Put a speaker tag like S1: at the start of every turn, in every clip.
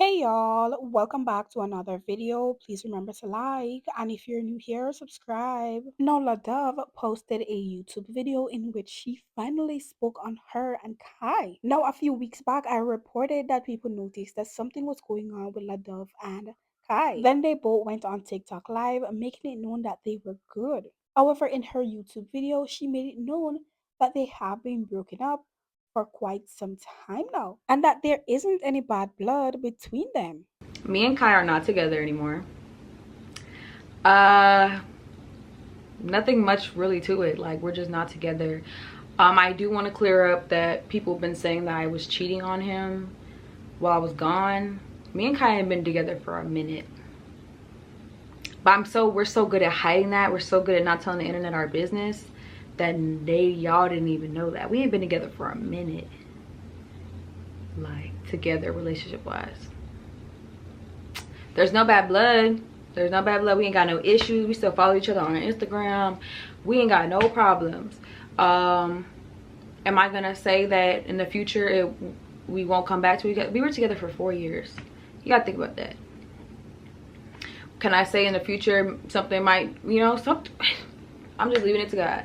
S1: Hey y'all, welcome back to another video. Please remember to like, and if you're new here, subscribe. Nola Dove posted a YouTube video in which she finally spoke on her and Kai. Now, a few weeks back, I reported that people noticed that something was going on with La Dove and Kai. Then they both went on TikTok Live, making it known that they were good. However, in her YouTube video, she made it known that they have been broken up for quite some time now, and that there isn't any bad blood between them.
S2: Me and Kai are not together anymore. Uh, Nothing much really to it. Like, we're just not together. I do want to clear up that people have been saying that I was cheating on him while I was gone. Me and Kai have been together for a minute. But we're so good at hiding that. We're so good at not telling the internet our business that y'all didn't even know that. We ain't been together for a minute. Like, together, relationship-wise. There's no bad blood. There's no bad blood. We ain't got no issues. We still follow each other on Instagram. We ain't got no problems. Am I gonna say that in the future we won't come back to each other? We were together for 4 years. You gotta think about that. Can I say in the future something might, something? I'm just leaving it to God.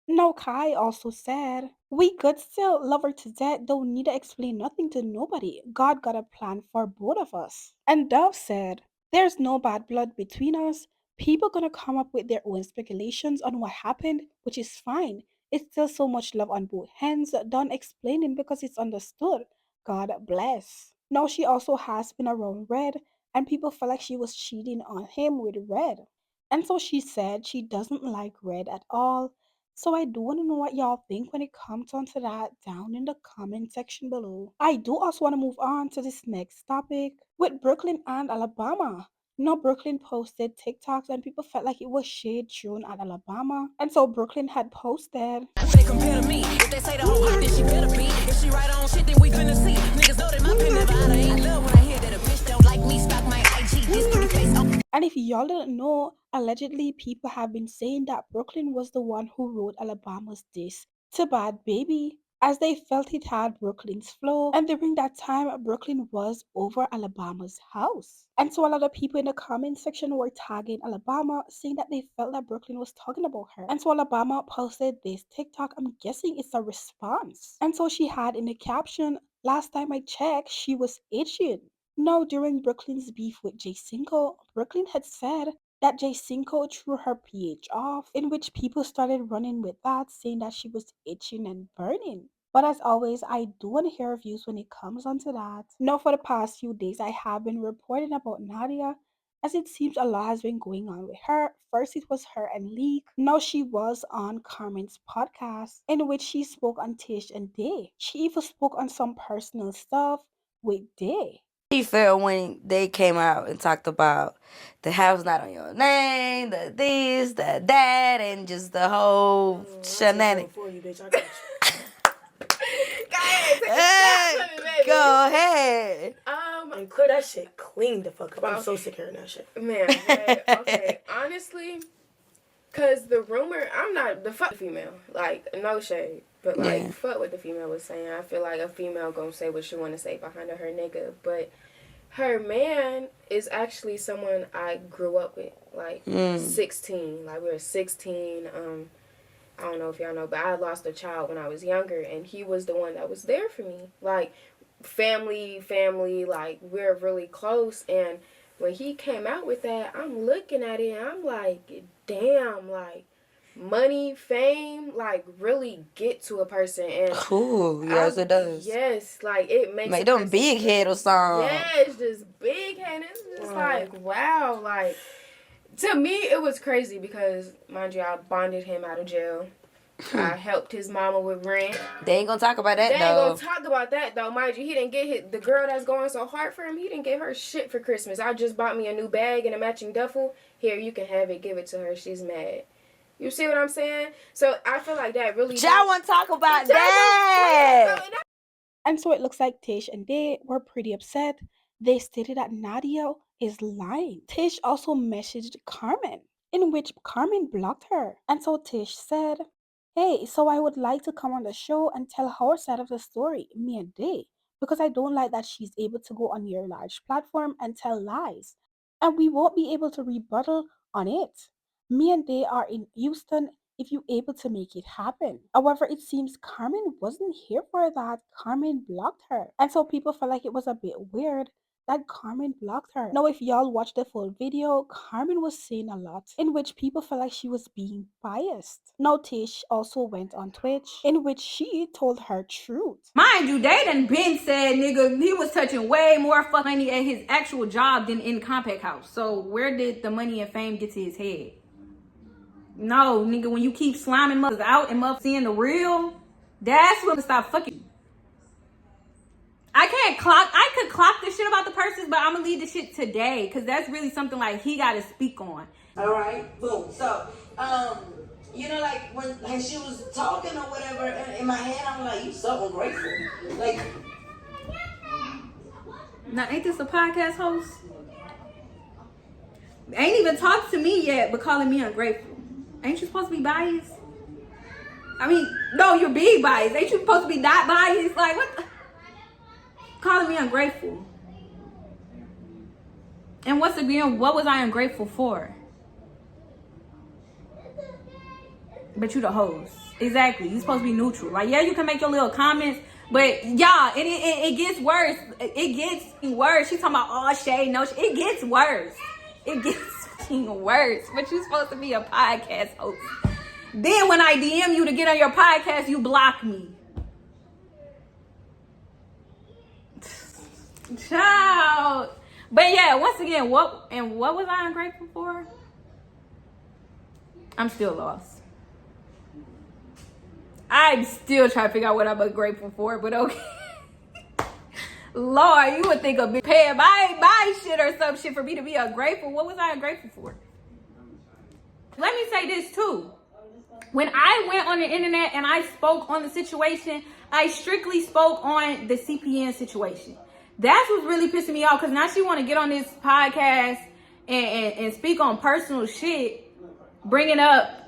S1: No, Kai also said, "We could still love her to death, don't need to explain nothing to nobody. God got a plan for both of us." And Dove said, "There's no bad blood between us. People gonna come up with their own speculations on what happened, which is fine. It's still so much love on both ends, done explaining because it's understood. God bless." Now she also has been around Red, and people felt like she was cheating on him with Red. And so she said she doesn't like Red at all, so I do want to know what y'all think when it comes onto that down in the comment section below. I do also want to move on to this next topic with Brooklyn and Alabama. Now, Brooklyn posted TikToks and people felt like it was shade thrown at Alabama. And so Brooklyn had posted,
S3: Who they compare to me? If they say the whole hot, then she better be. If she right on shit, then we finna see. Niggas know that my pen never out of ink. I love when I hear that a bitch don't like me. Stalk my IG, this pretty face.
S1: and if y'all didn't know, allegedly people have been saying that Brooklyn was the one who wrote Alabama's diss to Bad Baby, as they felt it had Brooklyn's flow, and during that time Brooklyn was over Alabama's house. And so a lot of people in the comment section were tagging Alabama, saying that they felt that Brooklyn was talking about her. And so Alabama posted this TikTok, I'm guessing it's a response. And so she had in the caption, "Last time I checked, she was itching." Now, during Brooklyn's beef with Jay Cinco, Brooklyn had said that Jay Cinco threw her PH off, in which people started running with that, saying that she was itching and burning. But as always, I do want to hear views when it comes onto that. Now, for the past few days, I have been reporting about Nadia, as it seems a lot has been going on with her. First, it was her and Leak. Now, she was on Carmen's podcast, in which she spoke on Tish and Dae. She even spoke on some personal stuff with Dae.
S4: He felt when they came out and talked about the house not on your name, the this, the that, and just the whole shenanigans.
S5: For you, bitch. I got you.
S4: Go ahead.
S5: And clear that shit clean the fuck up. I'm so sick of hearing that shit.
S6: Man, okay, honestly, because the rumor, I'm not the fuck female, like, no shade, but like,
S4: Yeah.
S6: fuck what the female was saying. I feel like a female gonna say what she want to say behind her nigga, but her man is actually someone I grew up with, like, 16, like, we were 16, I don't know if y'all know, but I lost a child when I was younger, and he was the one that was there for me, like, family, like, we're really close, and when he came out with that, I'm looking at it, and I'm like, damn, like, money, fame, like, really get to a person, and
S4: Cool. Yes, it does.
S6: yes, like, it makes
S4: Make
S6: a
S4: them
S6: person-
S4: big head or something.
S6: yes, just big head, it's just like, wow, like, to me, it was crazy because, mind you, I bonded him out of jail. I helped his mama with rent.
S4: They ain't gonna talk about that,
S6: They ain't
S4: though.
S6: gonna talk about that, though. Mind you, he didn't get the girl that's going so hard for him, he didn't get her shit for Christmas. I just bought me a new bag and a matching duffel. Here, you can have it. Give it to her. She's mad. You see what I'm saying? So, I feel like that really...
S4: Y'all want to talk about that?
S1: And so it looks like Tish and Dae were pretty upset. They stated that Nadia is lying. Tish also messaged Carmen, in which Carmen blocked her. And so Tish said, "Hey, so I would like to come on the show and tell our side of the story, me and Dae. because I don't like that she's able to go on your large platform and tell lies. And we won't be able to rebuttal on it. Me and they are in Houston if you're able to make it happen. However, it seems Carmen wasn't here for that. Carmen blocked her. And so people felt like it was a bit weird that Carmen blocked her. Now, if y'all watch the full video, Carmen was saying a lot in which people felt like she was being biased. Now, Tish also went on Twitch in which she told her truth.
S2: Mind you, they done been said, nigga, he was touching way more fucking money at his actual job than in Compact House. So where did the money and fame get to his head? No, nigga, when you keep sliming mothers out and mother seeing the real, that's when to stop fucking. I could clock this shit about the purses, but I'm gonna leave the shit today because that's really something like he gotta speak on.
S4: All right, boom. So, you know, like when she was talking or whatever, in my head, I'm like, you so ungrateful. Like,
S2: now ain't this a podcast host? Ain't even talked to me yet, but calling me ungrateful. Ain't you supposed to be biased? I mean, no, you're being biased. Ain't you supposed to be not biased? Like, what? Calling me ungrateful. And what was I ungrateful for? But you the host. Exactly. You supposed to be neutral. Like, yeah, you can make your little comments, but y'all, it gets worse. It gets worse. She talking about all shade, no shade. It gets worse. It gets fucking worse. But you supposed to be a podcast host. Then when I DM you to get on your podcast, you block me. Child. But yeah, once again, what was I ungrateful for? I'm still lost. I'm still trying to figure out what I'm ungrateful for, but okay. Lord, you would think of me paying my shit or some shit for me to be ungrateful. What was I ungrateful for? Let me say this too. When I went on the internet and I spoke on the situation, I strictly spoke on the CPN situation. That's what's really pissing me off, because now she want to get on this podcast and speak on personal shit, bringing up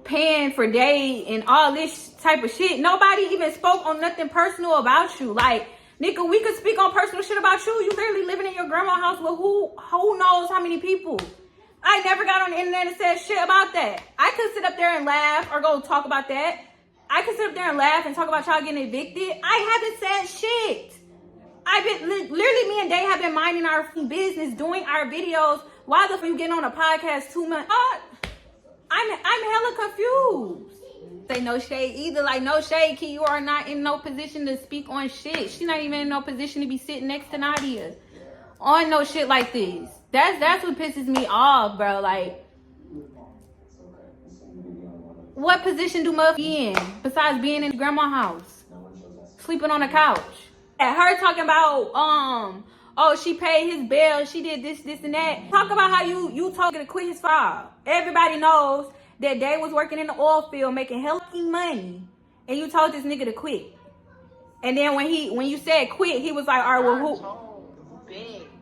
S2: paying for Dae and all this type of shit. Nobody even spoke on nothing personal about you. Like, nigga, we could speak on personal shit about you. You literally living in your grandma's house with who knows how many people. I never got on the internet and said shit about that. I could sit up there and laugh or go talk about that. I could sit up there and laugh and talk about y'all getting evicted. I haven't said shit. I've been, literally me and Dae have been minding our business, doing our videos. Why the fuck you getting on a podcast 2 months? I'm hella confused. Say no shade either. Like, no shade, Key. You are not in no position to speak on shit. She's not even in no position to be sitting next to Nadia on no shit like this. That's what pisses me off, bro. Like, what position do mother be in besides being in grandma's house, sleeping on the couch? And her talking about oh, she paid his bill, she did this and that. Talk about how you told her to quit his job. Everybody knows that Dae was working in the oil field making hella money, and you told this nigga to quit. And then when you said quit, he was like, all right, well, who?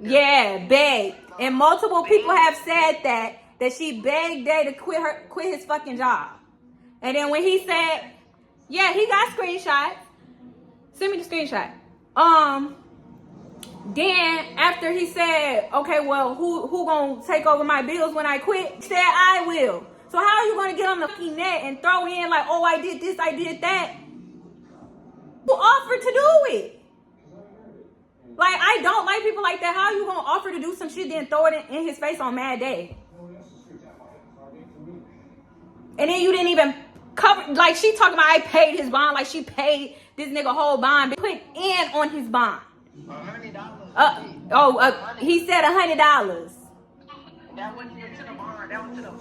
S2: Yeah, begged. And multiple people have said that she begged Dae to quit his fucking job. And then when he said, yeah, he got screenshots. Send me the screenshot. Then after he said, okay, well, who gonna take over my bills when I quit? He said, I will. So how are you gonna get on the fucking net and throw in like, oh, I did this, I did that? Who offered to do it? Like, I don't like people like that. How are you gonna offer to do some shit then throw it in his face on Mad Day? And then you didn't even cover, like, she talking about I paid his bond, like she paid this nigga whole bond, put in on his bond. $100. He said $100.
S7: That wasn't even to the bond. That was to the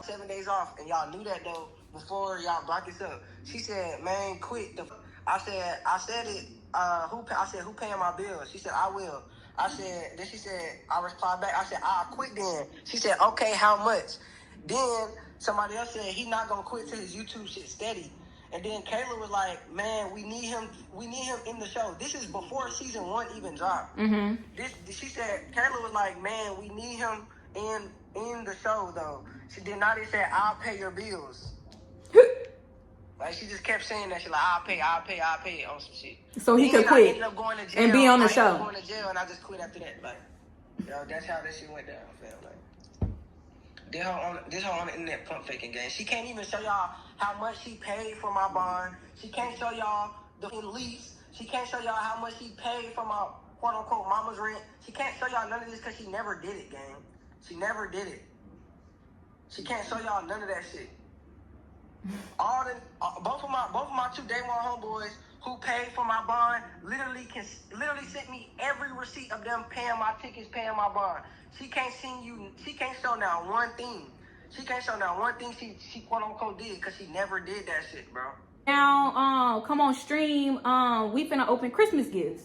S7: 7 days off, and y'all knew that though before y'all brought this up. She said, "Man, quit." I said it. I said, "Who paying my bills?" She said, "I will." Then she said, I replied back. I said, "I'll quit then." She said, "Okay, how much?" Then somebody else said he not gonna quit till his YouTube shit steady. And then Kayla was like, "Man, we need him in the show." This is before season 1 even dropped.
S2: Mm-hmm.
S7: She said, Kayla was like, "Man, we need him in the show though." She did not say, "I'll pay your bills." Like she just kept saying that shit. Like I'll pay on some shit.
S2: So he could
S7: I
S2: quit
S7: ended up going to jail.
S2: and be on the
S7: I ended up
S2: show.
S7: going to jail, and I just quit after that. Like, yo, that's how this shit went down, fam. Like, this whole on the internet pump faking game. She can't even show y'all how much she paid for my bond. She can't show y'all the lease. She can't show y'all how much she paid for my quote unquote mama's rent. She can't show y'all none of this because she never did it, gang. She never did it. She can't show y'all none of that shit. Both of my 2 day one homeboys who paid for my bond literally sent me every receipt of them paying my tickets, paying my bond. She can't show now one thing. She can't show now one thing she quote unquote did because she never did that shit, bro.
S2: Now, come on stream. We finna open Christmas gifts.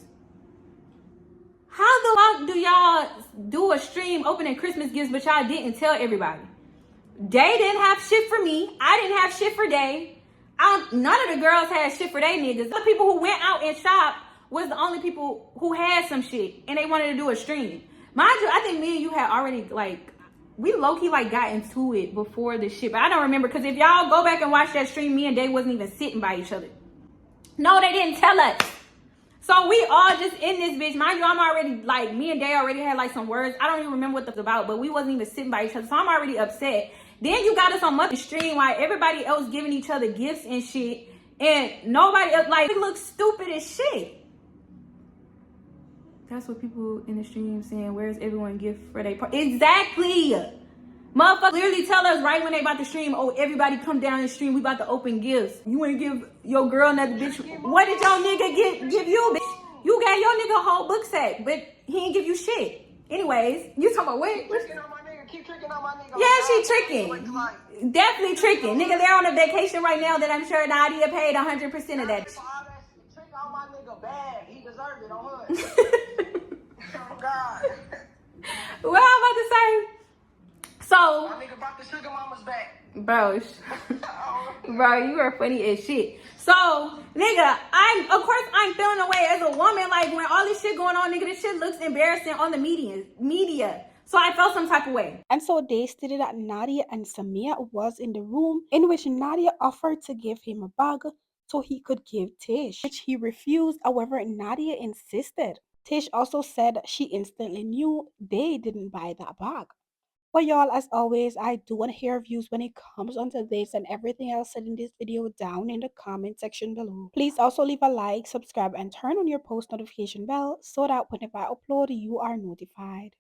S2: How the fuck do y'all do a stream opening Christmas gifts, but y'all didn't tell everybody? Day didn't have shit for me. I didn't have shit for Day. None of the girls had shit for they niggas. The people who went out and shopped was the only people who had some shit, and they wanted to do a stream. Mind you, I think me and you had already, like, we low-key, like, got into it before this shit. But I don't remember, because if y'all go back and watch that stream, me and Day wasn't even sitting by each other. No, they didn't tell us. So we all just in this bitch. Mind you, I'm already, like, me and Day already had, like, some words. I don't even remember what that's about, but we wasn't even sitting by each other. So I'm already upset. Then you got us on mother stream while everybody else giving each other gifts and shit. And nobody else, like, we look stupid as shit. That's what people in the stream saying, where's everyone gift for their part? Exactly. Motherfuckers literally tell us right when they about to stream, oh, everybody come down and stream, we about to open gifts. You ain't give your girl another bitch. What did your nigga give you, bitch? You got your nigga a whole book sack, but he ain't give you shit. Anyways, you talking about what?
S7: Keep tricking on my nigga.
S2: Yeah, she tricking. Definitely tricking. Nigga, they're on a vacation right now that I'm sure Nadia paid 100% of that.
S7: Trick on my nigga bad. He deserved it on hood. Oh God.
S2: What I'm about to say? So,
S7: my nigga brought the sugar mama's back.
S2: Bro, you are funny as shit. So, nigga, of course I'm feeling away as a woman. Like, when all this shit going on, nigga, this shit looks embarrassing on the media. So I felt some type of way.
S1: And so they stated that Nadia and Samia was in the room, in which Nadia offered to give him a bag so he could give Tish, which he refused. However, Nadia insisted. Tish also said she instantly knew they didn't buy that bag. But y'all, as always, I do want to hear views when it comes onto this and everything else said in this video down in the comment section below. Please also leave a like, subscribe, and turn on your post notification bell so that whenever I upload, you are notified.